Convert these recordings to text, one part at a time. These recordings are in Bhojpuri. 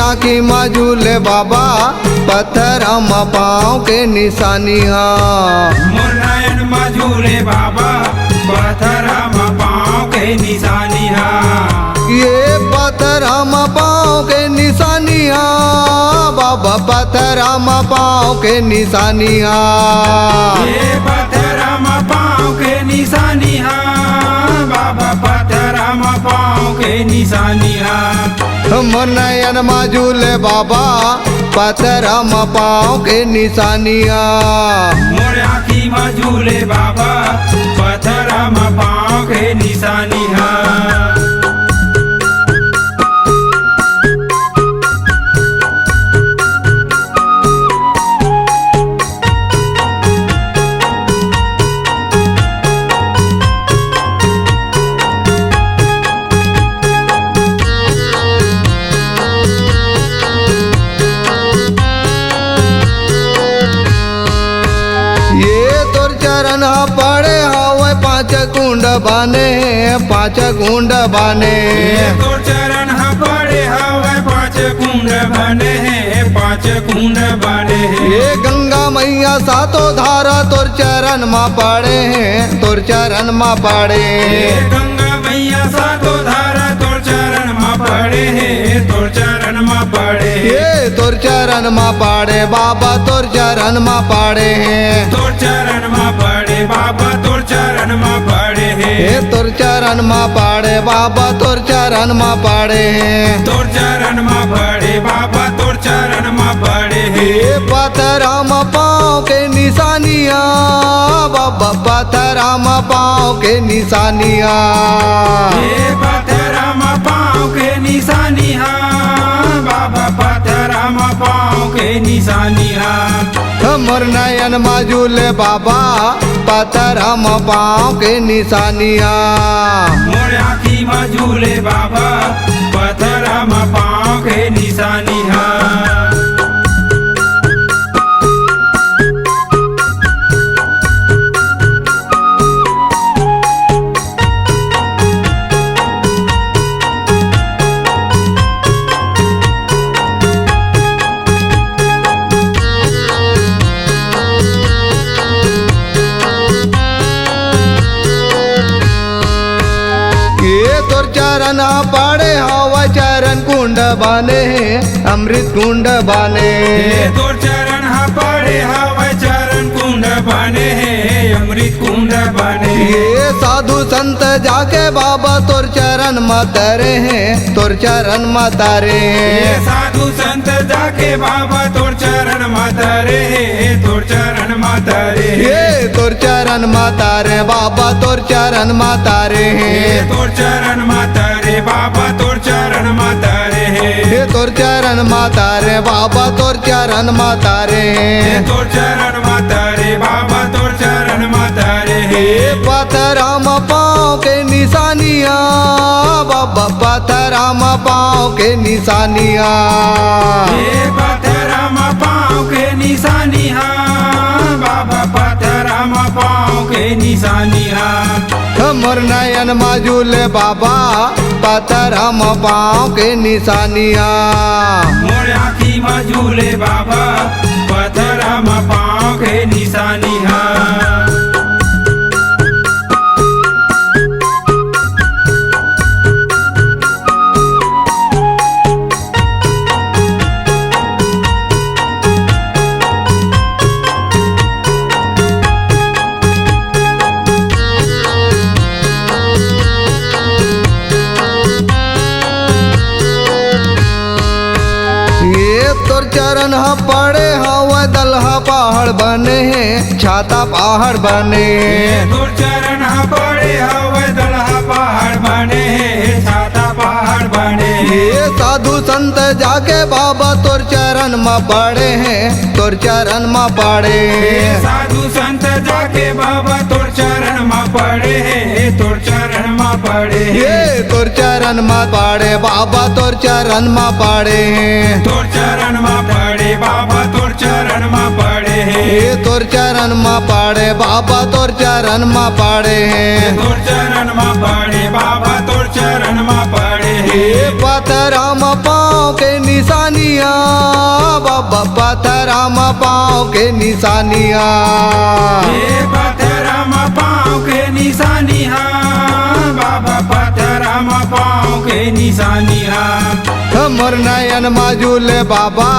आँखी में झूले बाबा पत्थरा में पाँव के निशानिया। मोर नयन में झूले बाबा पत्थरा में पाँव के निशानिया। ये पत्थरा में पाँव के निशानिया बाबा पत्थरा में पाँव के निशानिया। ये पत्थरा में पाँव के निशानिया बाबा पत्थरा में पाँव के निशानिया। मोर नयन में झूले बाबा पत्थरा में पाँव के निशानिया। मोर आँखी में झूले बाबा पत्थरा में पाँव के निशानिया। चरण पड़े हवे पाँच कुंड बने पाँच कुंड बने। तोर चरण पड़े हवे पाँच कुंड बने पाँच कुंड बने। ये गंगा मैया सातों धारा तोर चरण में पड़े हैं तोर चरण में पड़े। गंगा मैया सातों धारा तोर चरण में पड़े हैं तोर चरण में पड़े। ये तोर चरण में पड़े बाबा तोर चरण में पड़े हैं तोर चरण में पड़े बाबा तोर चरण में पड़े हैं। ये तोर चरण में पड़े बाबा तोर चरण में पड़े हैं तोर चरण में पड़े बाबा तोर चरण में पड़े हैं। ये पत्थरा में पाँव के निशानिया बाबा पत्थरा में पाँव के निशानिया। ये पत्थरा में पाँव के निशानिया बाबा पत्थरा में पाँव के निशानिया। मोर नयन में झूले बाबा पत्थरा में पाँव के निशानिया। मोर आँखी में झूले बाबा पत्थरा में पाँव के निशानिया। चरण पड़े हवा चरण कुंड बने अमृत कुंड बने। तोर चरण पड़े हवा चरण कुंड बने अमृत कुंड बने। ये साधु संत जाके बाबा तोर चरण में तरे हैं तोर चरण में तरे। साधु संत जाके बाबा तोर चरण में तरे तोर चरण में तरे। ये तोर चरण में तारे बाबा तोर चरण में तारे हैं तोर चरण में तारे बाबा तोर चरण में तारे हे तोर चरण में तारे बाबा तोर चरण में तारे हैं तोर चरण में तारे बाबा तोर चरण में तारे हे पत्थरा में पाँव के निशानिया बाबा पत्थरा में पाँव के निशानिया। हे पत्थरा में पाँव के निशानिया बाबा पत्थरा में पाँव के निशानिया। मोर नयन में झूले बाबा पत्थरा में पाँव के निशानिया। मोर आँखी में झूले बाबा पत्थरा में पाँव के निशानिया। तोर चरण पड़े हवा दलहा पहाड़ बने हैं छाता पहाड़ बने। तोर चरण पड़े हवा दलहा पहाड़ बने छाता पहाड़ बने। ये साधु संत जाके बाबा तोर चरण में पड़े हैं तोर चरण में पड़े। साधु संत जाके बाबा तोर चरण में पड़े तोर चरण में पड़े। ये तोर चरण में पड़े बाबा तोर चरण में पड़े तोर चरण में पड़े बाबा तोर चरण में पड़े। ये तोर चरण में पड़े बाबा तोर चरण में पड़े तोर चरण में पड़े बाबा तोर चरण में पड़े। ये पत्थरा में पाँव पाँव के निशानियाँ बाबा पत्थराम पाँव के निशानियाँ ये पत्थराम पाँव के निशानियाँ बाबा पत्थराम पाँव के निशानियाँ मोर नयन मजूले बाबा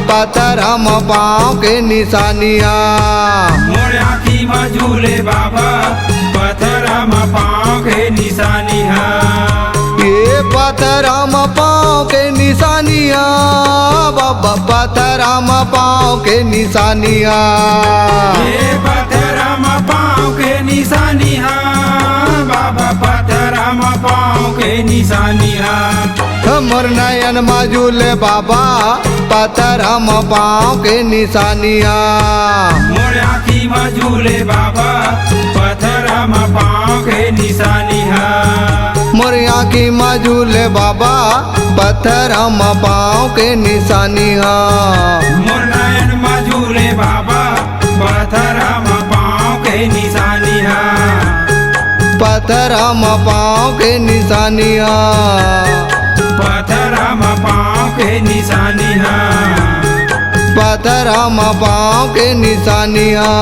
पत्थराम पाँव के निशानियाँ मोर आँखी मजूले बाबा पत्थराम पाँव के निशानियाँ ये पत्थराम पाँव के निशानियाँ बाबा पत्थराम पाँव के निशानियाँ ये पत्थराम पाँव के निशानियाँ बाबा पत्थराम पाँव के निशानियाँ मोर नयन मजूले बाबा पत्थराम पाँव के निशानियाँ मोर आँखी मजूले बाबा पत्थराम पाँव के निशानियाँ मोर आँखी मजूले बाबा पत्थराम पाँव के निशानियाँ मोर नयन मजूले बाबा पत्थराम पाँव के निशानियाँ पत्थराम पाँव के निशानियाँ पत्थराम पाँव के निशानियाँ पत्थराम पाँव के निशानियाँ